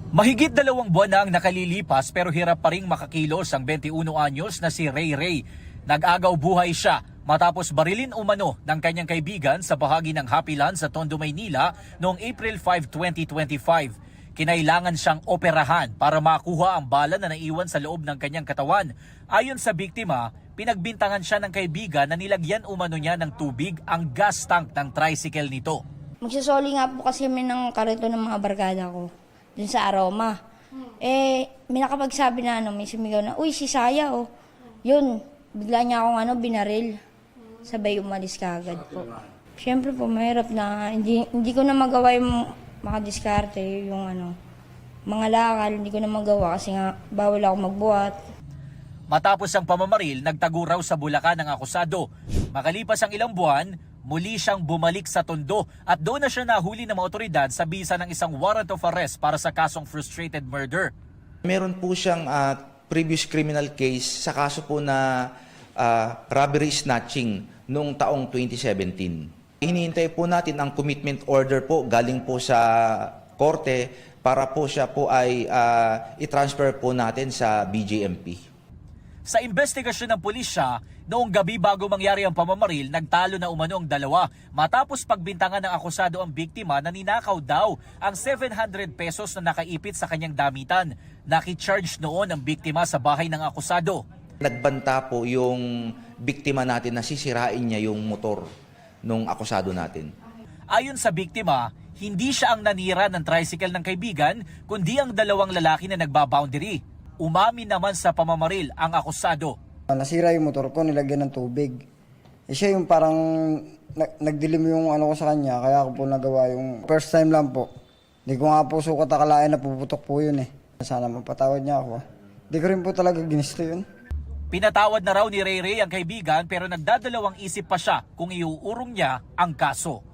Mahigit 2 buwan na ang nakalilipas pero hirap pa ring makakilos ang 21 anyos na si Ray Ray. Nag-agaw buhay siya matapos barilin umano ng kanyang kaibigan sa bahagi ng Happyland sa Tondo, Maynila noong April 5, 2025. Kinailangan siyang operahan para makuha ang bala na naiwan sa loob ng kanyang katawan. Ayon sa biktima, pinagbintangan siya ng kaibigan na nilagyan umano niya ng tubig ang gas tank ng tricycle nito. Magsasoli nga po kasi kami ng karito ng mga barkada ko dun sa Aroma. May nakapagsabi na may sumigaw na, "Uy, si Saya oh." Yun, bigla niya akong binaril. Sabay umalis kaagad po. Siyempre po, mahirap na hindi ko na magawa yung makadiskarte, yung mga lakal, hindi ko na magawa kasi nga bawal ako magbuhat. Matapos ang pamamaril, nagtago raw sa Bulacan ang akusado. Makalipas ang ilang buwan, muli siyang bumalik sa Tondo at doon na siya nahuli ng mga otoridad sa bisa ng isang warrant of arrest para sa kasong frustrated murder. Meron po siyang previous criminal case sa kaso po na robbery snatching noong taong 2017. Hinihintay po natin ang commitment order po galing po sa korte para po siya po ay i-transfer po natin sa BJMP. Sa investigasyon ng pulisya, noong gabi bago mangyari ang pamamaril, nagtalo na umano ang dalawa matapos pagbintangan ng akusado ang biktima na ninakaw daw ang 700 pesos na nakaipit sa kanyang damitan. Nakicharge noon ang biktima sa bahay ng akusado. Nagbanta po yung biktima natin na sisirain niya yung motor nung akusado natin. Ayon sa biktima, hindi siya ang nanira ng tricycle ng kaibigan, kundi ang dalawang lalaki na nagbaboundary. Umamin naman sa pamamaril ang akusado. Nasira yung motor ko, nilagyan ng tubig. Siya yung parang nagdilim yung ko sa kanya, kaya ako po nagawa yung first time lang po. Hindi ko nga po sukat akalain na puputok po yun eh. Sana mapatawad niya ako. Hindi ko rin po talaga ginusto yun. Pinatawad na raw ni Ray Ray ang kaibigan pero nagdadalawang isip pa siya kung iuurong niya ang kaso.